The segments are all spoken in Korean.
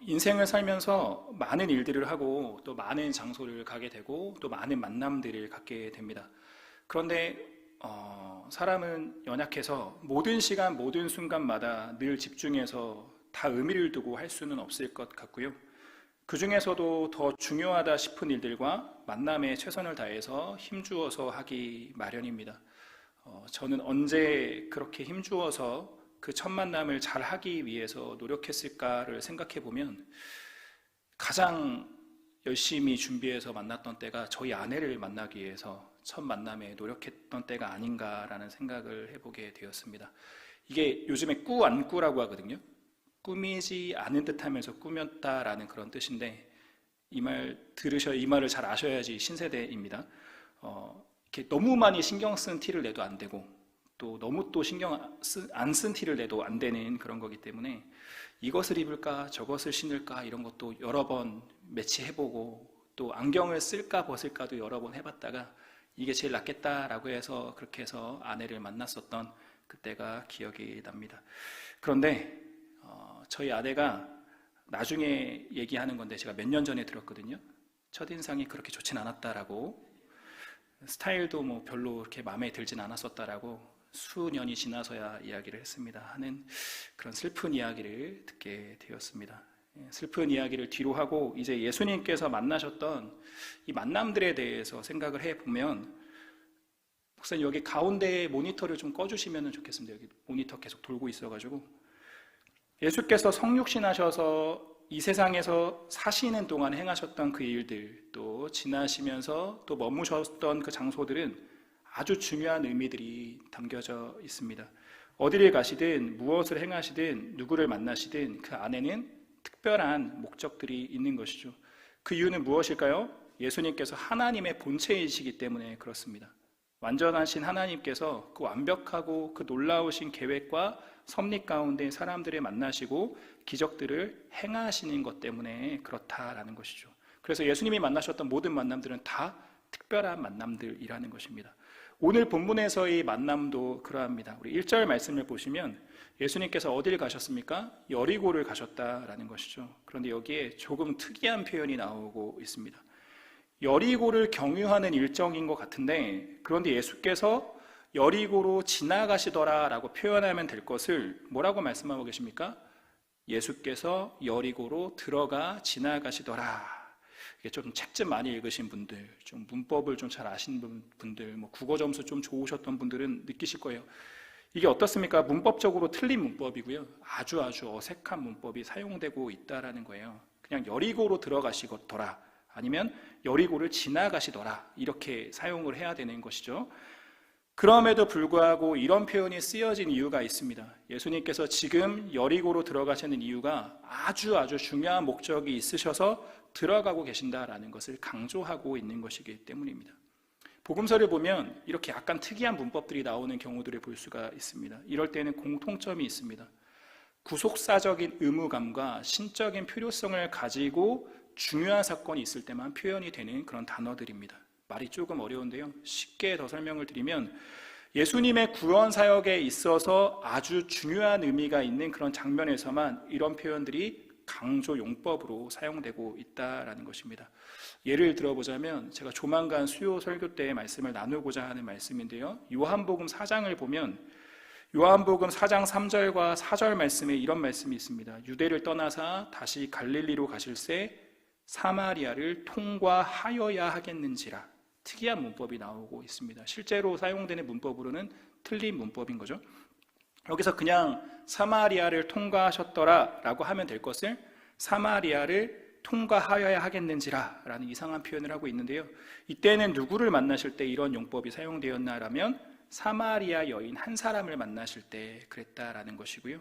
인생을 살면서 많은 일들을 하고 또 많은 장소를 가게 되고 또 많은 만남들을 갖게 됩니다. 그런데 사람은 연약해서 모든 시간 모든 순간마다 늘 집중해서 다 의미를 두고 할 수는 없을 것 같고요. 그 중에서도 더 중요하다 싶은 일들과 만남에 최선을 다해서 힘주어서 하기 마련입니다. 저는 언제 그렇게 힘주어서 그 첫 만남을 잘 하기 위해서 노력했을까를 생각해 보면 가장 열심히 준비해서 만났던 때가 저희 아내를 만나기 위해서 첫 만남에 노력했던 때가 아닌가라는 생각을 해보게 되었습니다. 이게 요즘에 꾸안꾸라고 하거든요. 꾸미지 않은 듯 하면서 꾸몄다라는 그런 뜻인데 이 말을 잘 아셔야지 신세대입니다. 이렇게 너무 많이 신경 쓴 티를 내도 안 되고 또 너무 또 신경 안 쓴 티를 내도 안 되는 그런 거기 때문에 이것을 입을까 저것을 신을까 이런 것도 여러 번 매치해보고 또 안경을 쓸까 벗을까도 여러 번 해봤다가 이게 제일 낫겠다라고 해서 그렇게 해서 아내를 만났었던 그때가 기억이 납니다. 그런데 저희 아내가 나중에 얘기하는 건데 제가 몇 년 전에 들었거든요. 첫인상이 그렇게 좋진 않았다라고, 스타일도 뭐 별로 그렇게 마음에 들진 않았었다라고 수년이 지나서야 이야기를 했습니다. 하는 그런 슬픈 이야기를 듣게 되었습니다. 슬픈 이야기를 뒤로 하고 이제 예수님께서 만나셨던 이 만남들에 대해서 생각을 해보면, 목사님 여기 가운데 모니터를 좀 꺼주시면 좋겠습니다. 여기 모니터 계속 돌고 있어가지고 예수께서 성육신하셔서 이 세상에서 사시는 동안 행하셨던 그 일들, 또 지나시면서 또 머무셨던 그 장소들은 아주 중요한 의미들이 담겨져 있습니다. 어디를 가시든 무엇을 행하시든 누구를 만나시든 그 안에는 특별한 목적들이 있는 것이죠. 그 이유는 무엇일까요? 예수님께서 하나님의 본체이시기 때문에 그렇습니다. 완전하신 하나님께서 그 완벽하고 그 놀라우신 계획과 섭리 가운데 사람들을 만나시고 기적들을 행하시는 것 때문에 그렇다라는 것이죠. 그래서 예수님이 만나셨던 모든 만남들은 다 특별한 만남들이라는 것입니다. 오늘 본문에서의 만남도 그러합니다. 우리 1절 말씀을 보시면 예수님께서 어디를 가셨습니까? 여리고를 가셨다라는 것이죠. 그런데 여기에 조금 특이한 표현이 나오고 있습니다. 여리고를 경유하는 일정인 것 같은데, 그런데 예수께서 여리고로 지나가시더라라고 표현하면 될 것을 뭐라고 말씀하고 계십니까? 예수께서 여리고로 들어가 지나가시더라. 이게 좀 책 좀 많이 읽으신 분들, 좀 문법을 좀 잘 아시는 분들, 뭐 국어 점수 좀 좋으셨던 분들은 느끼실 거예요. 이게 어떻습니까? 문법적으로 틀린 문법이고요. 아주 어색한 문법이 사용되고 있다라는 거예요. 그냥 여리고로 들어가시더라, 아니면 여리고를 지나가시더라, 이렇게 사용을 해야 되는 것이죠. 그럼에도 불구하고 이런 표현이 쓰여진 이유가 있습니다. 예수님께서 지금 여리고로 들어가시는 이유가 아주 중요한 목적이 있으셔서 들어가고 계신다라는 것을 강조하고 있는 것이기 때문입니다. 복음서를 보면 이렇게 약간 특이한 문법들이 나오는 경우들을 볼 수가 있습니다. 이럴 때는 공통점이 있습니다. 구속사적인 의무감과 신적인 필요성을 가지고 중요한 사건이 있을 때만 표현이 되는 그런 단어들입니다. 말이 조금 어려운데요, 쉽게 더 설명을 드리면 예수님의 구원 사역에 있어서 아주 중요한 의미가 있는 그런 장면에서만 이런 표현들이 강조 용법으로 사용되고 있다라는 것입니다. 예를 들어보자면 제가 조만간 수요 설교 때 말씀을 나누고자 하는 말씀인데요, 요한복음 4장을 보면 요한복음 4장 3절과 4절 말씀에 이런 말씀이 있습니다. 유대를 떠나사 다시 갈릴리로 가실새 사마리아를 통과하여야 하겠는지라. 특이한 문법이 나오고 있습니다. 실제로 사용되는 문법으로는 틀린 문법인 거죠. 여기서 그냥 사마리아를 통과하셨더라 라고 하면 될 것을 사마리아를 통과하여야 하겠는지라 라는 이상한 표현을 하고 있는데요, 이때는 누구를 만나실 때 이런 용법이 사용되었나라면 사마리아 여인 한 사람을 만나실 때 그랬다라는 것이고요.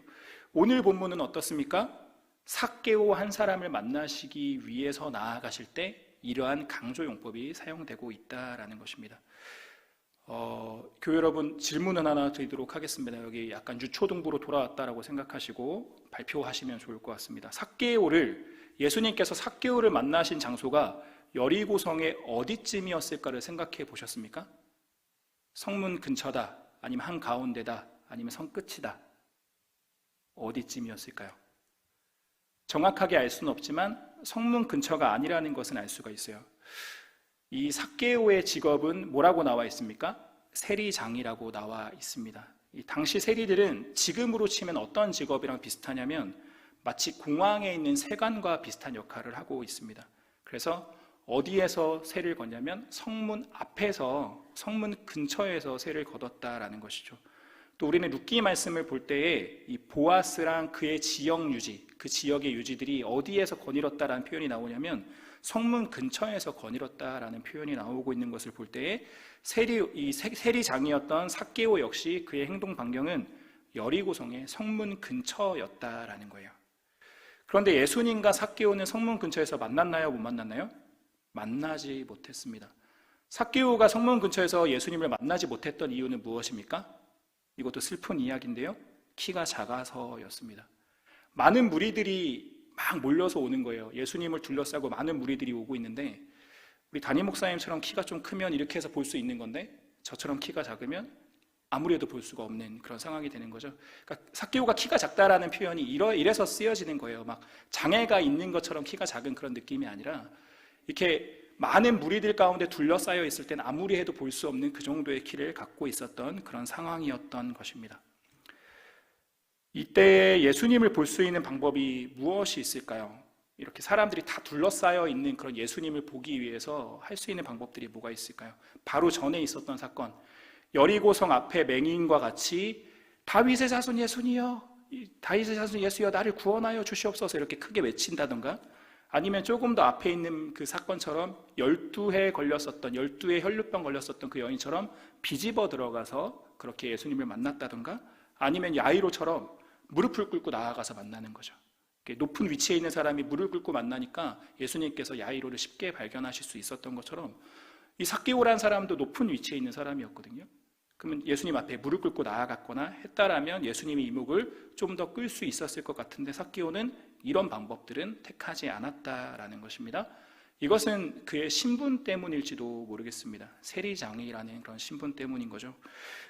오늘 본문은 어떻습니까? 삭개오 한 사람을 만나시기 위해서 나아가실 때 이러한 강조 용법이 사용되고 있다라는 것입니다. 교회 여러분, 질문을 하나 드리도록 하겠습니다. 여기 약간 유초등부로 돌아왔다라고 생각하시고 발표하시면 좋을 것 같습니다. 예수님께서 삭개오를 만나신 장소가 여리고성의 어디쯤이었을까를 생각해 보셨습니까? 성문 근처다, 아니면 한가운데다, 아니면 성 끝이다. 어디쯤이었을까요? 정확하게 알 수는 없지만 성문 근처가 아니라는 것은 알 수가 있어요. 이 삭개오의 직업은 뭐라고 나와 있습니까? 세리장이라고 나와 있습니다. 이 당시 세리들은 지금으로 치면 어떤 직업이랑 비슷하냐면 마치 공항에 있는 세관과 비슷한 역할을 하고 있습니다. 그래서 어디에서 세를 걷냐면 성문 앞에서, 성문 근처에서 세를 거뒀다라는 것이죠. 또 우리는 룻기 말씀을 볼 때에 이 보아스랑 그의 지역 유지, 그 지역의 유지들이 어디에서 거닐었다라는 표현이 나오냐면 성문 근처에서 거닐었다라는 표현이 나오고 있는 것을 볼 때에 세리장이었던 삭개오 역시 그의 행동 반경은 여리고성의 성문 근처였다라는 거예요. 그런데 예수님과 삭개오는 성문 근처에서 만났나요? 못 만났나요? 만나지 못했습니다. 삭개오가 성문 근처에서 예수님을 만나지 못했던 이유는 무엇입니까? 이것도 슬픈 이야기인데요. 키가 작아서였습니다. 많은 무리들이 막 몰려서 오는 거예요. 예수님을 둘러싸고 많은 무리들이 오고 있는데 우리 담임 목사님처럼 키가 좀 크면 이렇게 해서 볼 수 있는 건데 저처럼 키가 작으면 아무래도 볼 수가 없는 그런 상황이 되는 거죠. 그러니까 삭개오가 키가 작다라는 표현이 이래서 쓰여지는 거예요. 막 장애가 있는 것처럼 키가 작은 그런 느낌이 아니라 이렇게 많은 무리들 가운데 둘러싸여 있을 때는 아무리 해도 볼 수 없는 그 정도의 키를 갖고 있었던 그런 상황이었던 것입니다. 이때 예수님을 볼 수 있는 방법이 무엇이 있을까요? 이렇게 사람들이 다 둘러싸여 있는 그런 예수님을 보기 위해서 할 수 있는 방법들이 뭐가 있을까요? 바로 전에 있었던 사건, 여리고성 앞에 맹인과 같이 다윗의 자손 예수니여, 다윗의 자손 예수여 나를 구원하여 주시옵소서 이렇게 크게 외친다던가, 아니면 조금 더 앞에 있는 그 사건처럼 12해 걸렸었던 12해 혈루병 걸렸었던 그 여인처럼 비집어 들어가서 그렇게 예수님을 만났다던가, 아니면 야이로처럼 무릎을 꿇고 나아가서 만나는 거죠. 높은 위치에 있는 사람이 무릎을 꿇고 만나니까 예수님께서 야이로를 쉽게 발견하실 수 있었던 것처럼 이 삭개오라는 사람도 높은 위치에 있는 사람이었거든요. 그러면 예수님 앞에 무릎 꿇고 나아갔거나 했다라면 예수님이 이목을 좀 더 끌 수 있었을 것 같은데 삭개오는 이런 방법들은 택하지 않았다라는 것입니다. 이것은 그의 신분 때문일지도 모르겠습니다. 세리장이라는 그런 신분 때문인 거죠.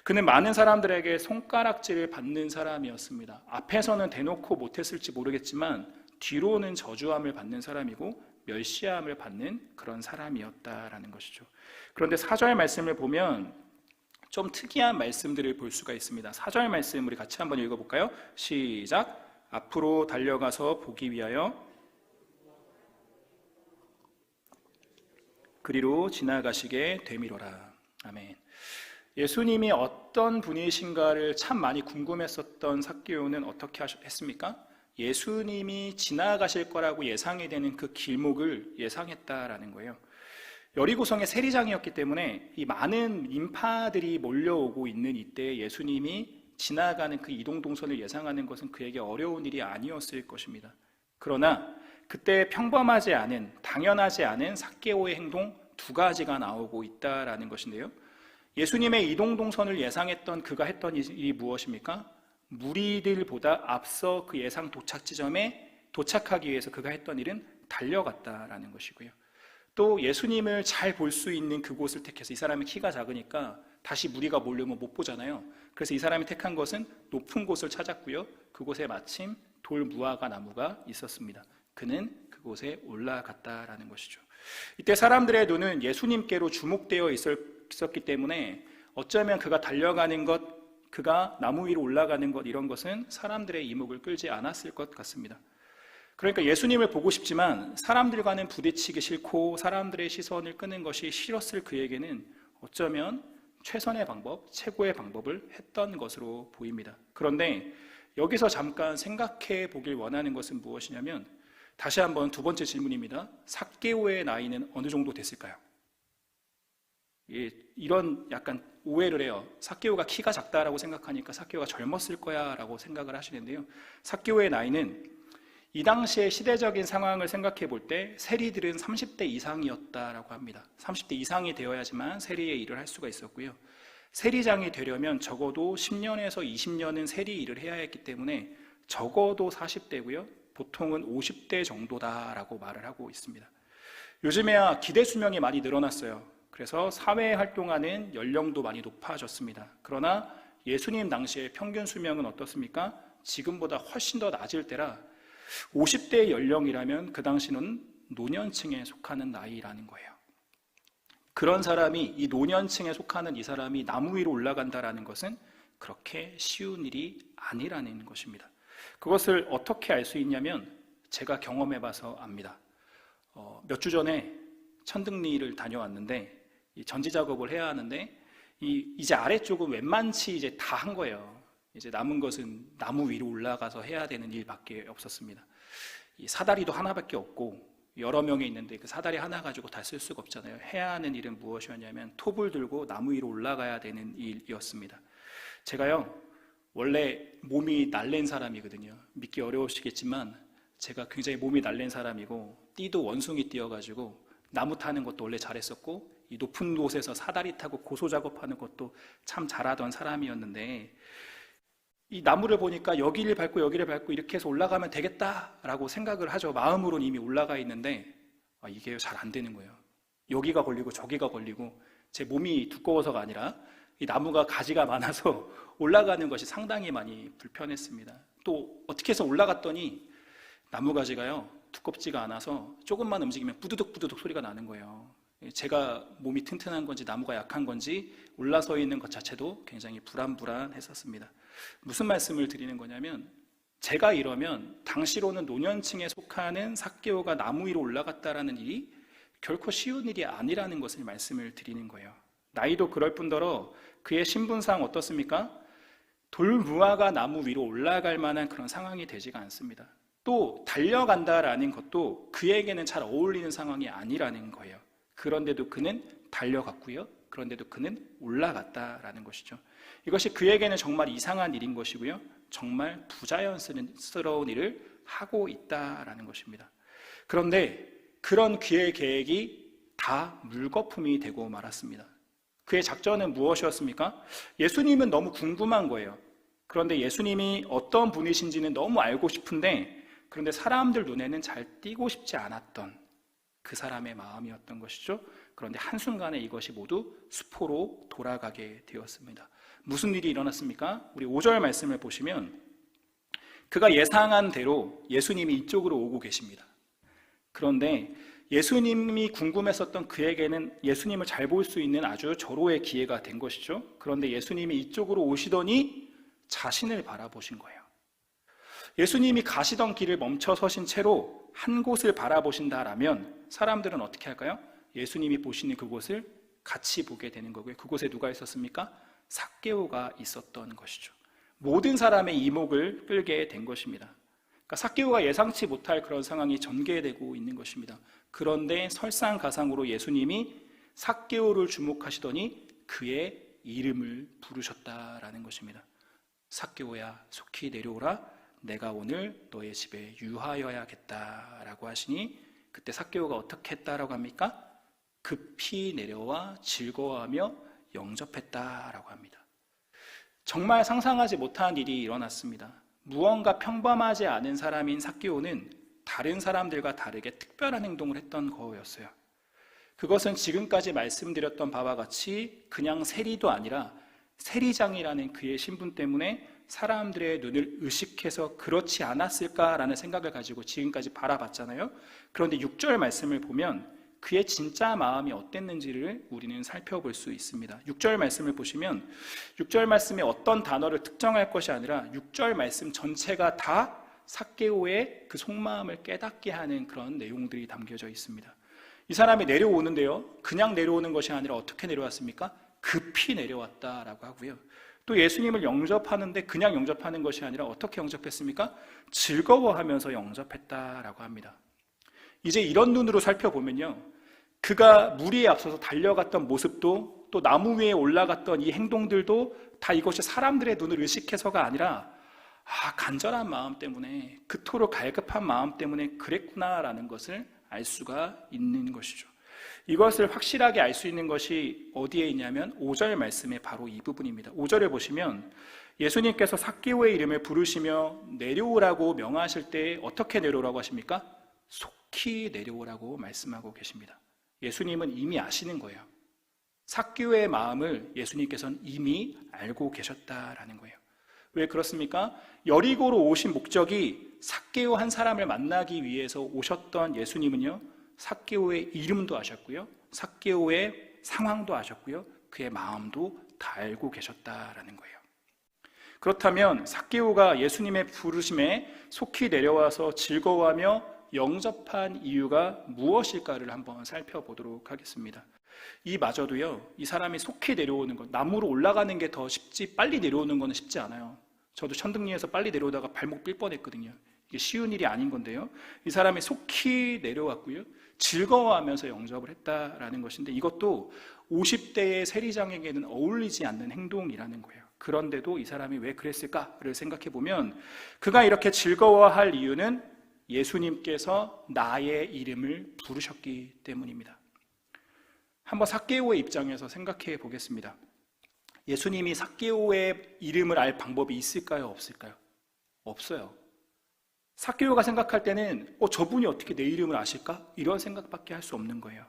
그는 많은 사람들에게 손가락질을 받는 사람이었습니다. 앞에서는 대놓고 못했을지 모르겠지만 뒤로는 저주함을 받는 사람이고 멸시함을 받는 그런 사람이었다라는 것이죠. 그런데 4절 말씀을 보면 좀 특이한 말씀들을 볼 수가 있습니다. 4절 말씀 우리 같이 한번 읽어볼까요? 시작. 앞으로 달려가서 보기 위하여 그리로 지나가시게 되미로라. 아멘. 예수님이 어떤 분이신가를 참 많이 궁금했었던 삭개오는 어떻게 했습니까? 예수님이 지나가실 거라고 예상이 되는 그 길목을 예상했다라는 거예요. 여리고성의 세리장이었기 때문에 이 많은 인파들이 몰려오고 있는 이때 예수님이 지나가는 그 이동 동선을 예상하는 것은 그에게 어려운 일이 아니었을 것입니다. 그러나 그때 평범하지 않은, 당연하지 않은 삭개오의 행동 두 가지가 나오고 있다라는 것인데요. 예수님의 이동 동선을 예상했던 그가 했던 일이 무엇입니까? 무리들보다 앞서 그 예상 도착 지점에 도착하기 위해서 그가 했던 일은 달려갔다라는 것이고요. 또 예수님을 잘 볼 수 있는 그곳을 택해서, 이 사람이 키가 작으니까 다시 무리가 몰려오면 못 보잖아요. 그래서 이 사람이 택한 것은 높은 곳을 찾았고요. 그곳에 마침 돌 무화과 나무가 있었습니다. 그는 그곳에 올라갔다라는 것이죠. 이때 사람들의 눈은 예수님께로 주목되어 있었기 때문에 어쩌면 그가 달려가는 것, 그가 나무 위로 올라가는 것, 이런 것은 사람들의 이목을 끌지 않았을 것 같습니다. 그러니까 예수님을 보고 싶지만 사람들과는 부딪히기 싫고 사람들의 시선을 끄는 것이 싫었을 그에게는 어쩌면 최선의 방법, 최고의 방법을 했던 것으로 보입니다. 그런데 여기서 잠깐 생각해 보길 원하는 것은 무엇이냐면, 다시 한번 두 번째 질문입니다. 삭개오의 나이는 어느 정도 됐을까요? 이런 약간 오해를 해요. 삭개오가 키가 작다라고 생각하니까 삭개오가 젊었을 거야 라고 생각을 하시는데요. 삭개오의 나이는 이 당시의 시대적인 상황을 생각해 볼 때 세리들은 30대 이상이었다라고 합니다. 30대 이상이 되어야지만 세리의 일을 할 수가 있었고요. 세리장이 되려면 적어도 10년에서 20년은 세리 일을 해야 했기 때문에 적어도 40대고요. 보통은 50대 정도다라고 말을 하고 있습니다. 요즘에야 기대 수명이 많이 늘어났어요. 그래서 사회에 활동하는 연령도 많이 높아졌습니다. 그러나 예수님 당시의 평균 수명은 어떻습니까? 지금보다 훨씬 더 낮을 때라 50대 연령이라면 그 당시는 노년층에 속하는 나이라는 거예요. 그런 사람이, 이 노년층에 속하는 이 사람이 나무 위로 올라간다라는 것은 그렇게 쉬운 일이 아니라는 것입니다. 그것을 어떻게 알 수 있냐면 제가 경험해봐서 압니다. 몇 주 전에 천등리를 다녀왔는데 이 전지 작업을 해야 하는데 이제 아래쪽은 웬만치 이제 다 한 거예요. 이제 남은 것은 나무 위로 올라가서 해야 되는 일밖에 없었습니다. 이 사다리도 하나밖에 없고 여러 명이 있는데 그 사다리 하나 가지고 다 쓸 수가 없잖아요. 해야 하는 일은 무엇이었냐면 톱을 들고 나무 위로 올라가야 되는 일이었습니다. 제가요, 원래 몸이 날랜 사람이거든요. 믿기 어려우시겠지만 제가 굉장히 몸이 날랜 사람이고 띠도 원숭이 띠여가지고 나무 타는 것도 원래 잘했었고 이 높은 곳에서 사다리 타고 고소 작업하는 것도 참 잘하던 사람이었는데 이 나무를 보니까 여기를 밟고 여기를 밟고 이렇게 해서 올라가면 되겠다라고 생각을 하죠. 마음으로는 이미 올라가 있는데 이게 잘 안 되는 거예요. 여기가 걸리고 저기가 걸리고 제 몸이 두꺼워서가 아니라 이 나무가 가지가 많아서 올라가는 것이 상당히 많이 불편했습니다. 또 어떻게 해서 올라갔더니 나무 가지가요 두껍지가 않아서 조금만 움직이면 부두둑 부두둑 소리가 나는 거예요. 제가 몸이 튼튼한 건지 나무가 약한 건지 올라서 있는 것 자체도 굉장히 불안했었습니다. 무슨 말씀을 드리는 거냐면 제가 이러면 당시로는 노년층에 속하는 삭개오가 나무 위로 올라갔다라는 일이 결코 쉬운 일이 아니라는 것을 말씀을 드리는 거예요. 나이도 그럴 뿐더러 그의 신분상 어떻습니까? 돌무화가 나무 위로 올라갈 만한 그런 상황이 되지가 않습니다. 또 달려간다라는 것도 그에게는 잘 어울리는 상황이 아니라는 거예요. 그런데도 그는 달려갔고요. 그런데도 그는 올라갔다라는 것이죠. 이것이 그에게는 정말 이상한 일인 것이고요. 정말 부자연스러운 일을 하고 있다라는 것입니다. 그런데 그런 그의 계획이 다 물거품이 되고 말았습니다. 그의 작전은 무엇이었습니까? 예수님은 너무 궁금한 거예요. 그런데 예수님이 어떤 분이신지는 너무 알고 싶은데 그런데 사람들 눈에는 잘 띄고 싶지 않았던 그 사람의 마음이었던 것이죠. 그런데 한순간에 이것이 모두 수포로 돌아가게 되었습니다. 무슨 일이 일어났습니까? 우리 5절 말씀을 보시면 그가 예상한 대로 예수님이 이쪽으로 오고 계십니다. 그런데 예수님이 궁금했었던 그에게는 예수님을 잘 볼 수 있는 아주 절호의 기회가 된 것이죠. 그런데 예수님이 이쪽으로 오시더니 자신을 바라보신 거예요. 예수님이 가시던 길을 멈춰 서신 채로 한 곳을 바라보신다라면 사람들은 어떻게 할까요? 예수님이 보시는 그곳을 같이 보게 되는 거고요. 그곳에 누가 있었습니까? 삭개오가 있었던 것이죠. 모든 사람의 이목을 끌게 된 것입니다. 그러니까 삭개오가 예상치 못할 그런 상황이 전개되고 있는 것입니다. 그런데 설상가상으로 예수님이 삭개오를 주목하시더니 그의 이름을 부르셨다라는 것입니다. 삭개오야, 속히 내려오라. 내가 오늘 너의 집에 유하여야겠다라고 하시니 그때 삭개오가 어떻게 했다라고 합니까? 급히 내려와 즐거워하며 영접했다라고 합니다. 정말 상상하지 못한 일이 일어났습니다. 무언가 평범하지 않은 사람인 삭개오는 다른 사람들과 다르게 특별한 행동을 했던 거였어요. 그것은 지금까지 말씀드렸던 바와 같이 그냥 세리도 아니라 세리장이라는 그의 신분 때문에 사람들의 눈을 의식해서 그렇지 않았을까라는 생각을 가지고 지금까지 바라봤잖아요. 그런데 6절 말씀을 보면 그의 진짜 마음이 어땠는지를 우리는 살펴볼 수 있습니다. 6절 말씀을 보시면 6절 말씀에 어떤 단어를 특정할 것이 아니라 6절 말씀 전체가 다 삭개오의 그 속마음을 깨닫게 하는 그런 내용들이 담겨져 있습니다. 이 사람이 내려오는데요, 그냥 내려오는 것이 아니라 어떻게 내려왔습니까? 급히 내려왔다라고 하고요. 또 예수님을 영접하는데 그냥 영접하는 것이 아니라 어떻게 영접했습니까? 즐거워하면서 영접했다라고 합니다. 이제 이런 눈으로 살펴보면요, 그가 무리에 앞서서 달려갔던 모습도 또 나무 위에 올라갔던 이 행동들도 다 이것이 사람들의 눈을 의식해서가 아니라 간절한 마음 때문에, 그토록 갈급한 마음 때문에 그랬구나라는 것을 알 수가 있는 것이죠. 이것을 확실하게 알 수 있는 것이 어디에 있냐면 5절 말씀의 바로 이 부분입니다. 5절에 보시면 예수님께서 삭개오의 이름을 부르시며 내려오라고 명하실 때 어떻게 내려오라고 하십니까? 속히 내려오라고 말씀하고 계십니다. 예수님은 이미 아시는 거예요. 삭개오의 마음을 예수님께서는 이미 알고 계셨다라는 거예요. 왜 그렇습니까? 여리고로 오신 목적이 삭개오 한 사람을 만나기 위해서 오셨던 예수님은요, 삭개오의 이름도 아셨고요, 삭개오의 상황도 아셨고요, 그의 마음도 다 알고 계셨다라는 거예요. 그렇다면 삭개오가 예수님의 부르심에 속히 내려와서 즐거워하며 영접한 이유가 무엇일까를 한번 살펴보도록 하겠습니다. 이마저도요, 이 사람이 속히 내려오는 것, 나무로 올라가는 게 더 쉽지 빨리 내려오는 거는 쉽지 않아요. 저도 천등리에서 빨리 내려오다가 발목 삘 뻔했거든요. 이게 쉬운 일이 아닌 건데요, 이 사람이 속히 내려왔고요, 즐거워하면서 영접을 했다라는 것인데, 이것도 50대의 세리장에게는 어울리지 않는 행동이라는 거예요. 그런데도 이 사람이 왜 그랬을까를 생각해 보면, 그가 이렇게 즐거워할 이유는 예수님께서 나의 이름을 부르셨기 때문입니다. 한번 삭개오의 입장에서 생각해 보겠습니다. 예수님이 삭개오의 이름을 알 방법이 있을까요? 없을까요? 없어요. 삭개오가 생각할 때는 저분이 어떻게 내 이름을 아실까? 이런 생각밖에 할 수 없는 거예요.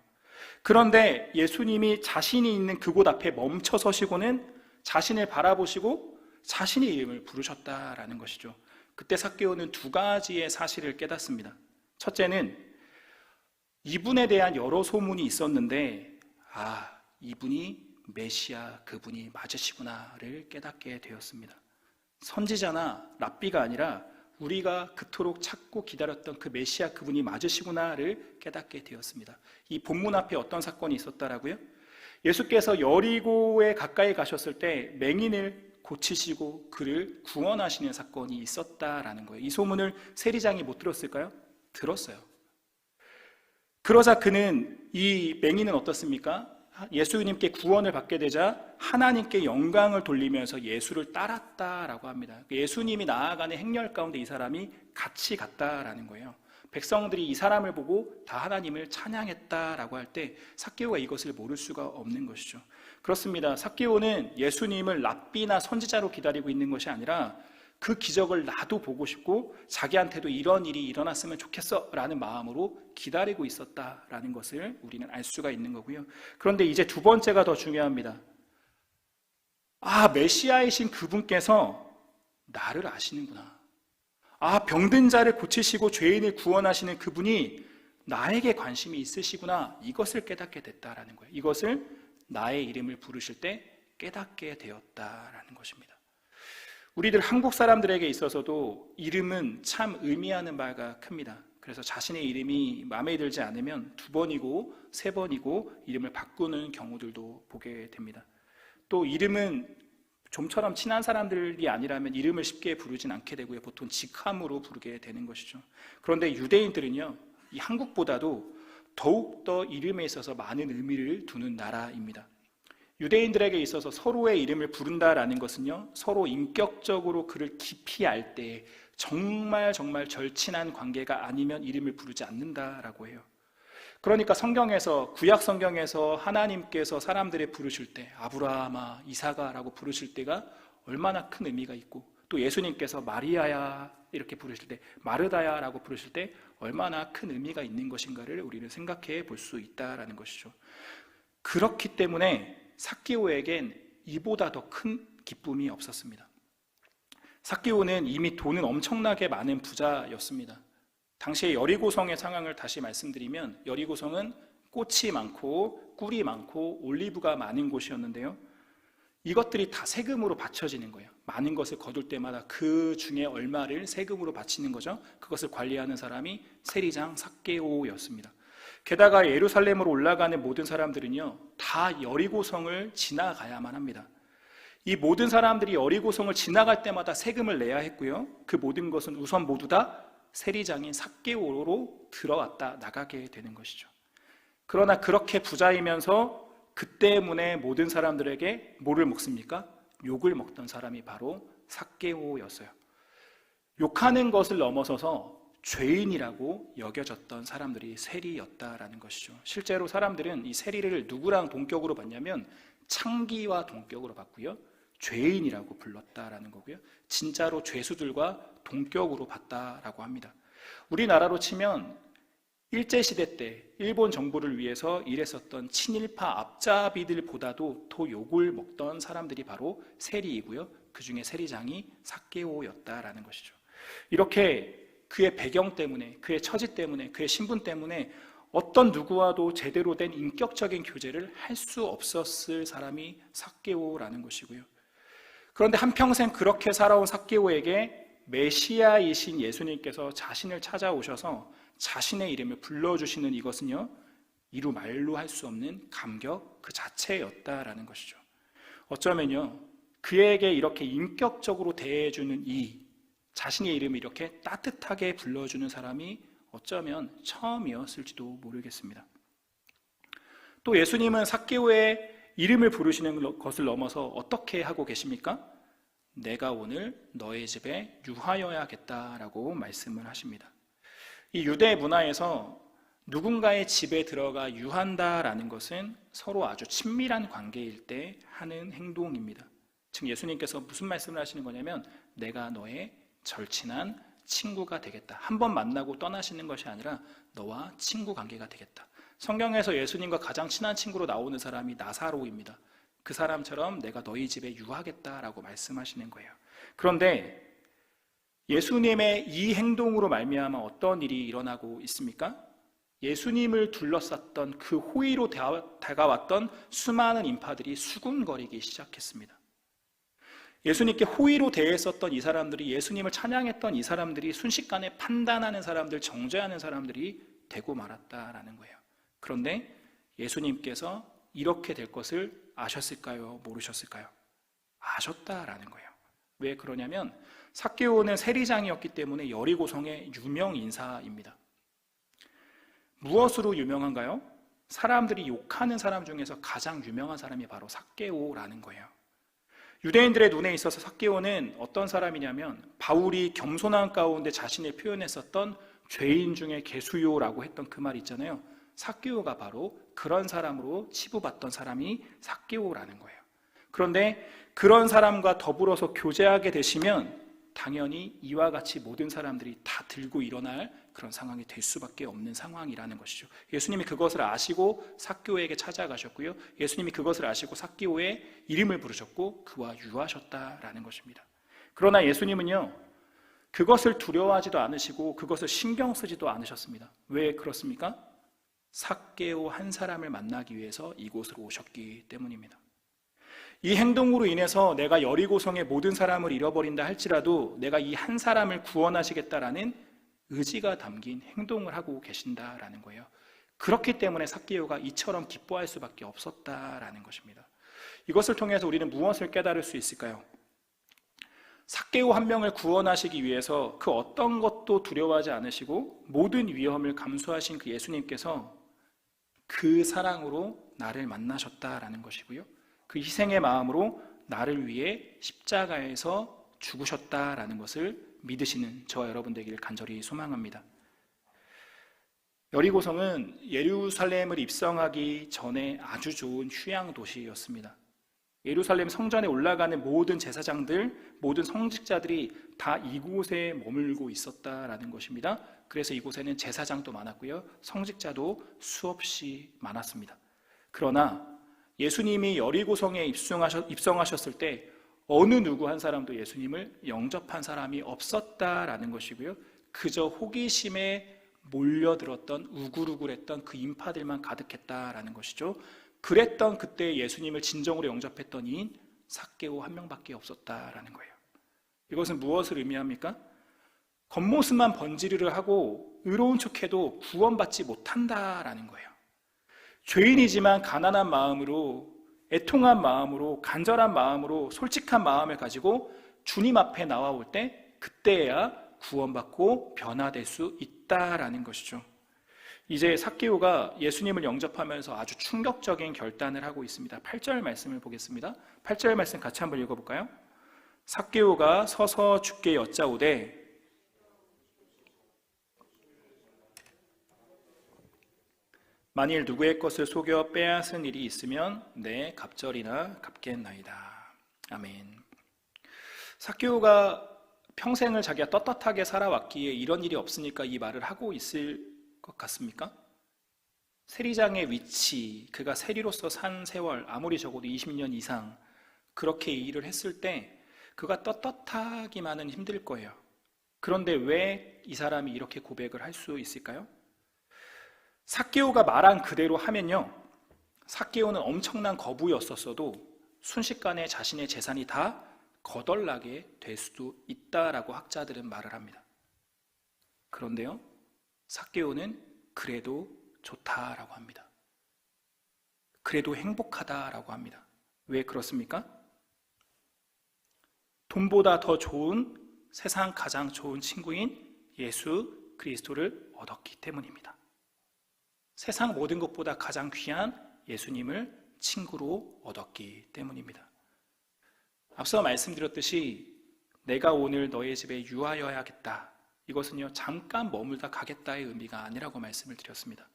그런데 예수님이 자신이 있는 그곳 앞에 멈춰 서시고는 자신을 바라보시고 자신의 이름을 부르셨다라는 것이죠. 그때 삭개오는 두 가지의 사실을 깨닫습니다. 첫째는 이분에 대한 여러 소문이 있었는데, 이분이 메시아, 그분이 맞으시구나를 깨닫게 되었습니다. 선지자나 랍비가 아니라 우리가 그토록 찾고 기다렸던 그 메시아, 그분이 맞으시구나를 깨닫게 되었습니다. 이 본문 앞에 어떤 사건이 있었다라고요? 예수께서 여리고에 가까이 가셨을 때 맹인을 고치시고 그를 구원하시는 사건이 있었다라는 거예요. 이 소문을 세리장이 못 들었을까요? 들었어요. 그러자 그는, 이 맹인은 어떻습니까? 예수님께 구원을 받게 되자 하나님께 영광을 돌리면서 예수를 따랐다라고 합니다. 예수님이 나아가는 행렬 가운데 이 사람이 같이 갔다라는 거예요. 백성들이 이 사람을 보고 다 하나님을 찬양했다라고 할 때 삭개오가 이것을 모를 수가 없는 것이죠. 그렇습니다. 삭개오는 예수님을 랍비나 선지자로 기다리고 있는 것이 아니라 그 기적을 나도 보고 싶고 자기한테도 이런 일이 일어났으면 좋겠어 라는 마음으로 기다리고 있었다라는 것을 우리는 알 수가 있는 거고요. 그런데 이제 두 번째가 더 중요합니다. 메시아이신 그분께서 나를 아시는구나. 병든 자를 고치시고 죄인을 구원하시는 그분이 나에게 관심이 있으시구나. 이것을 깨닫게 됐다라는 거예요. 이것을 나의 이름을 부르실 때 깨닫게 되었다라는 것입니다. 우리들 한국 사람들에게 있어서도 이름은 참 의미하는 바가 큽니다. 그래서 자신의 이름이 마음에 들지 않으면 2번이고 3번이고 이름을 바꾸는 경우들도 보게 됩니다. 또 이름은 좀처럼 친한 사람들이 아니라면 이름을 쉽게 부르진 않게 되고요. 보통 직함으로 부르게 되는 것이죠. 그런데 유대인들은요, 이 한국보다도 더욱더 이름에 있어서 많은 의미를 두는 나라입니다. 유대인들에게 있어서 서로의 이름을 부른다라는 것은요, 서로 인격적으로 그를 깊이 알 때 정말 절친한 관계가 아니면 이름을 부르지 않는다라고 해요. 그러니까 성경에서, 구약 성경에서 하나님께서 사람들을 부르실 때 아브라함아, 이사가라고 부르실 때가 얼마나 큰 의미가 있고, 또 예수님께서 마리아야 이렇게 부르실 때, 마르다야라고 부르실 때 얼마나 큰 의미가 있는 것인가를 우리는 생각해 볼 수 있다라는 것이죠. 그렇기 때문에 삭개오에겐 이보다 더 큰 기쁨이 없었습니다. 삭개오는 이미 돈은 엄청나게 많은 부자였습니다. 당시에 여리고성의 상황을 다시 말씀드리면, 여리고성은 꽃이 많고 꿀이 많고 올리브가 많은 곳이었는데요, 이것들이 다 세금으로 바쳐지는 거예요. 많은 것을 거둘 때마다 그 중에 얼마를 세금으로 바치는 거죠. 그것을 관리하는 사람이 세리장 삭개오였습니다. 게다가 예루살렘으로 올라가는 모든 사람들은요, 다 여리고성을 지나가야만 합니다. 이 모든 사람들이 여리고성을 지나갈 때마다 세금을 내야 했고요, 그 모든 것은 우선 모두 다 세리장인 삭개오로 들어왔다 나가게 되는 것이죠. 그러나 그렇게 부자이면서 그 때문에 모든 사람들에게 뭐를 먹습니까? 욕을 먹던 사람이 바로 삭개오였어요. 욕하는 것을 넘어서서 죄인이라고 여겨졌던 사람들이 세리였다라는 것이죠. 실제로 사람들은 이 세리를 누구랑 동격으로 봤냐면 창기와 동격으로 봤고요, 죄인이라고 불렀다라는 거고요, 진짜로 죄수들과 동격으로 봤다라고 합니다. 우리나라로 치면 일제시대 때 일본 정부를 위해서 일했었던 친일파 앞잡이들보다도 더 욕을 먹던 사람들이 바로 세리이고요, 그 중에 세리장이 삭개오였다라는 것이죠. 이렇게 그의 배경 때문에, 그의 처지 때문에, 그의 신분 때문에 어떤 누구와도 제대로 된 인격적인 교제를 할 수 없었을 사람이 삭개오라는 것이고요. 그런데 한평생 그렇게 살아온 삭개오에게 메시아이신 예수님께서 자신을 찾아오셔서 자신의 이름을 불러주시는 이것은요, 이루 말로 할 수 없는 감격 그 자체였다라는 것이죠. 어쩌면요, 그에게 이렇게 인격적으로 대해주는 이 자신의 이름을 이렇게 따뜻하게 불러주는 사람이 어쩌면 처음이었을지도 모르겠습니다. 또 예수님은 삭개오의 이름을 부르시는 것을 넘어서 어떻게 하고 계십니까? 내가 오늘 너의 집에 유하여야겠다라고 말씀을 하십니다. 이 유대 문화에서 누군가의 집에 들어가 유한다라는 것은 서로 아주 친밀한 관계일 때 하는 행동입니다. 즉 예수님께서 무슨 말씀을 하시는 거냐면 내가 너의 절친한 친구가 되겠다. 한 번 만나고 떠나시는 것이 아니라 너와 친구 관계가 되겠다. 성경에서 예수님과 가장 친한 친구로 나오는 사람이 나사로입니다. 그 사람처럼 내가 너희 집에 유하겠다라고 말씀하시는 거예요. 그런데 예수님의 이 행동으로 말미암아 어떤 일이 일어나고 있습니까? 예수님을 둘러쌌던 그 호의로 다가왔던 수많은 인파들이 수군거리기 시작했습니다. 예수님께 호의로 대했었던 이 사람들이, 예수님을 찬양했던 이 사람들이 순식간에 판단하는 사람들, 정죄하는 사람들이 되고 말았다라는 거예요. 그런데 예수님께서 이렇게 될 것을 아셨을까요? 모르셨을까요? 아셨다라는 거예요. 왜 그러냐면 삭개오는 세리장이었기 때문에 여리고성의 유명 인사입니다. 무엇으로 유명한가요? 사람들이 욕하는 사람 중에서 가장 유명한 사람이 바로 삭개오라는 거예요. 유대인들의 눈에 있어서 삭개오는 어떤 사람이냐면 바울이 겸손한 가운데 자신을 표현했었던 죄인 중에 개수요라고 했던 그 말 있잖아요. 삭개오가 바로 그런 사람으로 치부받던 사람이 삭개오라는 거예요. 그런데 그런 사람과 더불어서 교제하게 되시면 당연히 이와 같이 모든 사람들이 다 들고 일어날 그런 상황이 될 수밖에 없는 상황이라는 것이죠. 예수님이 그것을 아시고 삭개오에게 찾아가셨고요. 예수님이 그것을 아시고 삭개오의 이름을 부르셨고 그와 유하셨다라는 것입니다. 그러나 예수님은요, 그것을 두려워하지도 않으시고 그것을 신경 쓰지도 않으셨습니다. 왜 그렇습니까? 삭개오 한 사람을 만나기 위해서 이곳으로 오셨기 때문입니다. 이 행동으로 인해서 내가 여리고성의 모든 사람을 잃어버린다 할지라도 내가 이 한 사람을 구원하시겠다라는 의지가 담긴 행동을 하고 계신다라는 거예요. 그렇기 때문에 삭개오가 이처럼 기뻐할 수밖에 없었다라는 것입니다. 이것을 통해서 우리는 무엇을 깨달을 수 있을까요? 삭개오 한 명을 구원하시기 위해서 그 어떤 것도 두려워하지 않으시고 모든 위험을 감수하신 그 예수님께서 그 사랑으로 나를 만나셨다라는 것이고요. 그 희생의 마음으로 나를 위해 십자가에서 죽으셨다라는 것을 믿으시는 저와 여러분 되기를 간절히 소망합니다. 여리고성은 예루살렘을 입성하기 전에 아주 좋은 휴양 도시였습니다. 예루살렘 성전에 올라가는 모든 제사장들, 모든 성직자들이 다 이곳에 머물고 있었다라는 것입니다. 그래서 이곳에는 제사장도 많았고요, 성직자도 수없이 많았습니다. 그러나 예수님이 여리고성에 입성하셨을 때 어느 누구 한 사람도 예수님을 영접한 사람이 없었다라는 것이고요, 그저 호기심에 몰려들었던 우글우글했던 그 인파들만 가득했다라는 것이죠. 그랬던 그때 예수님을 진정으로 영접했던 이인 삭개오 한 명밖에 없었다라는 거예요. 이것은 무엇을 의미합니까? 겉모습만 번지르르 하고 의로운 척해도 구원받지 못한다라는 거예요. 죄인이지만 가난한 마음으로, 애통한 마음으로, 간절한 마음으로, 솔직한 마음을 가지고 주님 앞에 나와올 때 그때야 구원받고 변화될 수 있다라는 것이죠. 이제 삭개오가 예수님을 영접하면서 아주 충격적인 결단을 하고 있습니다. 8절 말씀을 보겠습니다. 8절 말씀 같이 한번 읽어볼까요? 삭개오가 서서 주께 여짜오되 만일 누구의 것을 속여 빼앗은 일이 있으면 내 갑절이나 갚겠나이다. 아멘. 삭개오가 평생을 자기가 떳떳하게 살아왔기에 이런 일이 없으니까 이 말을 하고 있을 것 같습니까? 세리장의 위치, 그가 세리로서 산 세월 아무리 적어도 20년 이상 그렇게 일을 했을 때 그가 떳떳하기만은 힘들 거예요. 그런데 왜 이 사람이 이렇게 고백을 할 수 있을까요? 삭개오가 말한 그대로 하면요, 삭개오는 엄청난 거부였었어도 순식간에 자신의 재산이 다 거덜나게 될 수도 있다라고 학자들은 말을 합니다. 그런데요, 삭개오는 그래도 좋다라고 합니다. 그래도 행복하다라고 합니다. 왜 그렇습니까? 돈보다 더 좋은, 세상 가장 좋은 친구인 예수 그리스도를 얻었기 때문입니다. 세상 모든 것보다 가장 귀한 예수님을 친구로 얻었기 때문입니다. 앞서 말씀드렸듯이 내가 오늘 너의 집에 유하여야겠다, 이것은요 잠깐 머물다 가겠다의 의미가 아니라고 말씀을 드렸습니다.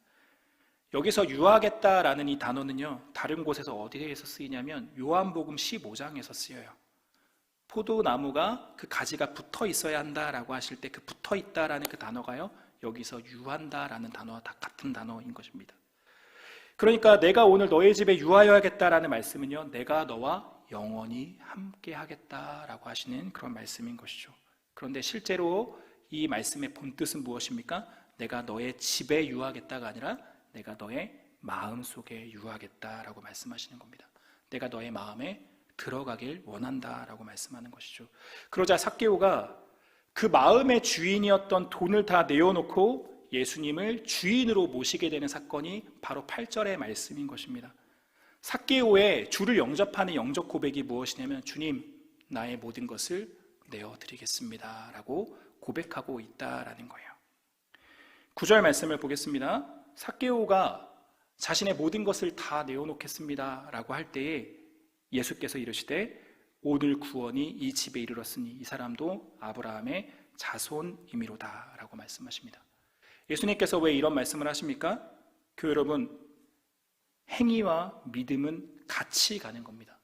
여기서 유하겠다라는 이 단어는요 다른 곳에서 어디에서 쓰이냐면 요한복음 15장에서 쓰여요. 포도나무가 그 가지가 붙어 있어야 한다라고 하실 때 그 붙어 있다라는 그 단어가요 여기서 유한다라는 단어와 다 같은 단어인 것입니다. 그러니까 내가 오늘 너의 집에 유하여야겠다라는 말씀은요 내가 너와 영원히 함께 하겠다라고 하시는 그런 말씀인 것이죠. 그런데 실제로 이 말씀의 본뜻은 무엇입니까? 내가 너의 집에 유하겠다가 아니라 내가 너의 마음속에 유하겠다라고 말씀하시는 겁니다. 내가 너의 마음에 들어가길 원한다라고 말씀하는 것이죠. 그러자 삭개오가 그 마음의 주인이었던 돈을 다 내어놓고 예수님을 주인으로 모시게 되는 사건이 바로 8절의 말씀인 것입니다. 삭개오의 주를 영접하는 영접 고백이 무엇이냐면 주님, 나의 모든 것을 내어드리겠습니다 라고 고백하고 있다라는 거예요. 9절 말씀을 보겠습니다. 삭개오가 자신의 모든 것을 다 내어놓겠습니다 라고 할 때에 예수께서 이르시되 오늘 구원이 이 집에 이르렀으니 이 사람도 아브라함의 자손이미로다 라고 말씀하십니다. 예수님께서 왜 이런 말씀을 하십니까? 교회 여러분, 행위와 믿음은 같이 가는 겁니다.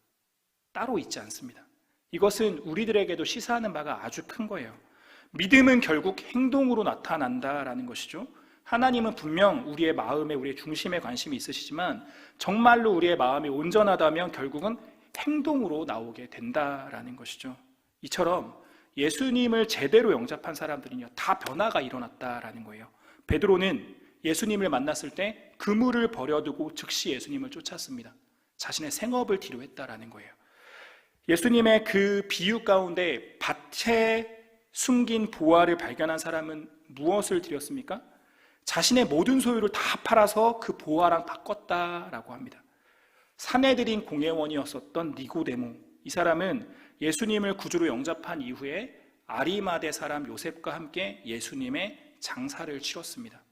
따로 있지 않습니다. 이것은 우리들에게도 시사하는 바가 아주 큰 거예요. 믿음은 결국 행동으로 나타난다라는 것이죠. 하나님은 분명 우리의 마음에, 우리의 중심에 관심이 있으시지만 정말로 우리의 마음이 온전하다면 결국은 행동으로 나오게 된다라는 것이죠. 이처럼 예수님을 제대로 영접한 사람들은요 다 변화가 일어났다라는 거예요. 베드로는 예수님을 만났을 때 그물을 버려두고 즉시 예수님을 쫓았습니다. 자신의 생업을 뒤로했다라는 거예요. 예수님의 그 비유 가운데 밭에 숨긴 보화를 발견한 사람은 무엇을 드렸습니까? 자신의 모든 소유를 다 팔아서 그 보화랑 바꿨다라고 합니다. 사내들인 공회원이었었던 니고데모, 이 사람은 예수님을 구주로 영접한 이후에 아리마대 사람 요셉과 함께 예수님의 장사를 치렀습니다.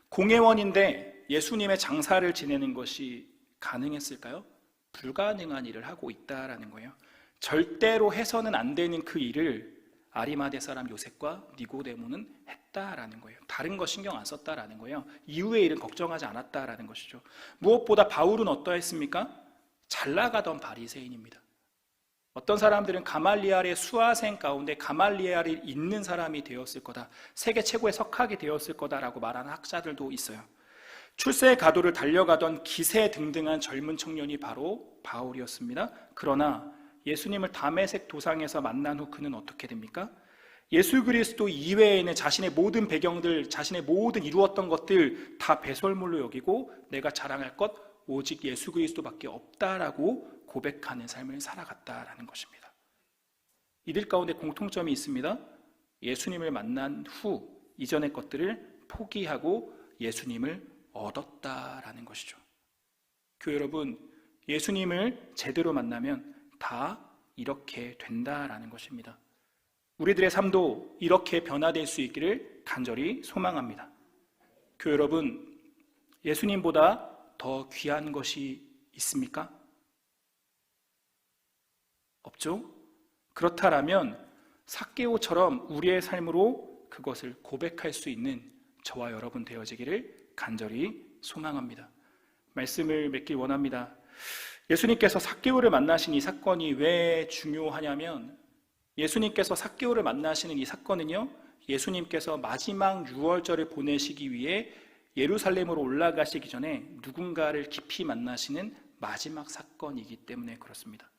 공회원인데 예수님의 장사를 지내는 것이 가능했을까요? 불가능한 일을 하고 있다라는 거예요. 절대로 해서는 안 되는 그 일을 아리마대 사람 요셉과 니고데모는 했다라는 거예요. 다른 거 신경 안 썼다라는 거예요. 이후의 일은 걱정하지 않았다라는 것이죠. 무엇보다 바울은 어떠했습니까? 잘 나가던 바리새인입니다. 어떤 사람들은 가말리엘의 수하생 가운데 가말리엘이 있는 사람이 되었을 거다, 세계 최고의 석학이 되었을 거다라고 말하는 학자들도 있어요. 출세의 가도를 달려가던 기세등등한 젊은 청년이 바로 바울이었습니다. 그러나 예수님을 다메섹 도상에서 만난 후 그는 어떻게 됩니까? 예수 그리스도 이외에는 자신의 모든 배경들, 자신의 모든 이루었던 것들 다 배설물로 여기고 내가 자랑할 것 오직 예수 그리스도밖에 없다라고 고백하는 삶을 살아갔다라는 것입니다. 이들 가운데 공통점이 있습니다. 예수님을 만난 후 이전의 것들을 포기하고 예수님을 얻었다라는 것이죠. 교회 여러분, 예수님을 제대로 만나면 다 이렇게 된다라는 것입니다. 우리들의 삶도 이렇게 변화될 수 있기를 간절히 소망합니다. 교회 여러분, 예수님보다 더 귀한 것이 있습니까? 없죠? 그렇다면 삭개오처럼 우리의 삶으로 그것을 고백할 수 있는 저와 여러분 되어지기를 간절히 소망합니다. 말씀을 맺길 원합니다. 예수님께서 삭개오를 만나신 이 사건이 왜 중요하냐면 예수님께서 삭개오를 만나시는 이 사건은요 예수님께서 마지막 유월절을 보내시기 위해 예루살렘으로 올라가시기 전에 누군가를 깊이 만나시는 마지막 사건이기 때문에 그렇습니다.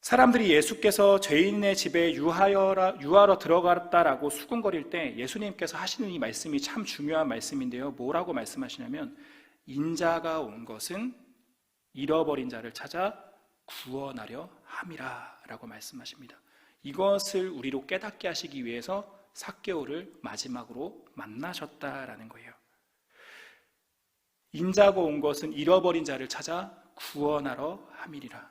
사람들이 예수께서 죄인의 집에 유하러 들어갔다라고 수군거릴 때 예수님께서 하시는 이 말씀이 참 중요한 말씀인데요. 뭐라고 말씀하시냐면 인자가 온 것은 잃어버린 자를 찾아 구원하려 함이라 라고 말씀하십니다. 이것을 우리로 깨닫게 하시기 위해서 삭개오를 마지막으로 만나셨다라는 거예요. 인자가 온 것은 잃어버린 자를 찾아 구원하러 함이리라.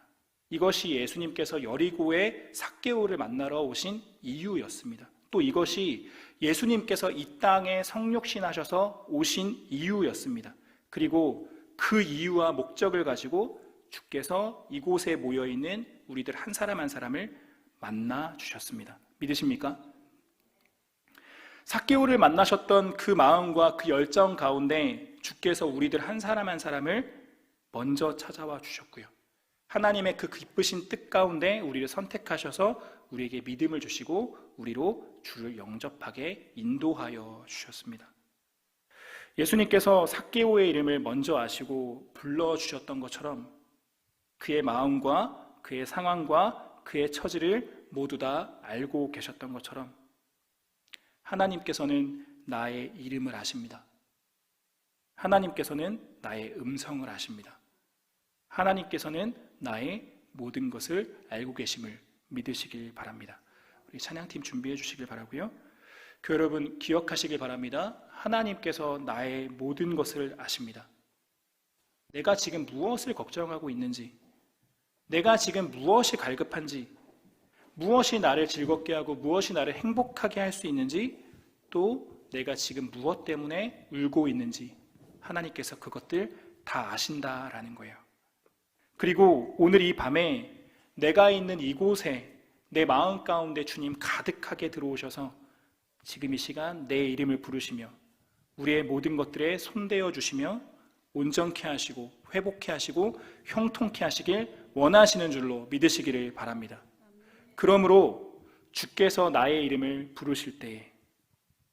이것이 예수님께서 여리고에 삭개오를 만나러 오신 이유였습니다. 또 이것이 예수님께서 이 땅에 성육신하셔서 오신 이유였습니다. 그리고 그 이유와 목적을 가지고 주께서 이곳에 모여있는 우리들 한 사람 한 사람을 만나 주셨습니다. 믿으십니까? 삭개오를 만나셨던 그 마음과 그 열정 가운데 주께서 우리들 한 사람 한 사람을 먼저 찾아와 주셨고요. 하나님의 그 기쁘신 뜻 가운데 우리를 선택하셔서 우리에게 믿음을 주시고 우리로 주를 영접하게 인도하여 주셨습니다. 예수님께서 삭개오의 이름을 먼저 아시고 불러주셨던 것처럼 그의 마음과 그의 상황과 그의 처지를 모두 다 알고 계셨던 것처럼 하나님께서는 나의 이름을 아십니다. 하나님께서는 나의 음성을 아십니다. 하나님께서는 나의 모든 것을 알고 계심을 믿으시길 바랍니다. 우리 찬양팀 준비해 주시길 바라고요. 그 여러분 기억하시길 바랍니다. 하나님께서 나의 모든 것을 아십니다. 내가 지금 무엇을 걱정하고 있는지, 내가 지금 무엇이 갈급한지, 무엇이 나를 즐겁게 하고 무엇이 나를 행복하게 할 수 있는지, 또 내가 지금 무엇 때문에 울고 있는지 하나님께서 그것들 다 아신다라는 거예요. 그리고 오늘 이 밤에 내가 있는 이곳에 내 마음 가운데 주님 가득하게 들어오셔서 지금 이 시간 내 이름을 부르시며 우리의 모든 것들에 손대어 주시며 온전케 하시고 회복케 하시고 형통케 하시길 원하시는 줄로 믿으시기를 바랍니다. 그러므로 주께서 나의 이름을 부르실 때에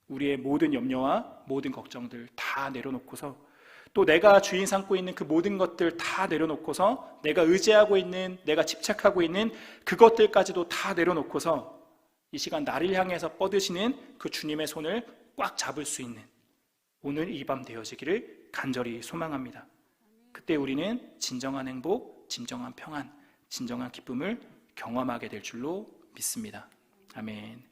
우리의 모든 염려와 모든 걱정들 다 내려놓고서 또 내가 주인 삼고 있는 그 모든 것들 다 내려놓고서 내가 의지하고 있는, 내가 집착하고 있는 그것들까지도 다 내려놓고서 이 시간 나를 향해서 뻗으시는 그 주님의 손을 꽉 잡을 수 있는 오늘 이 밤 되어지기를 간절히 소망합니다. 그때 우리는 진정한 행복, 진정한 평안, 진정한 기쁨을 경험하게 될 줄로 믿습니다. 아멘.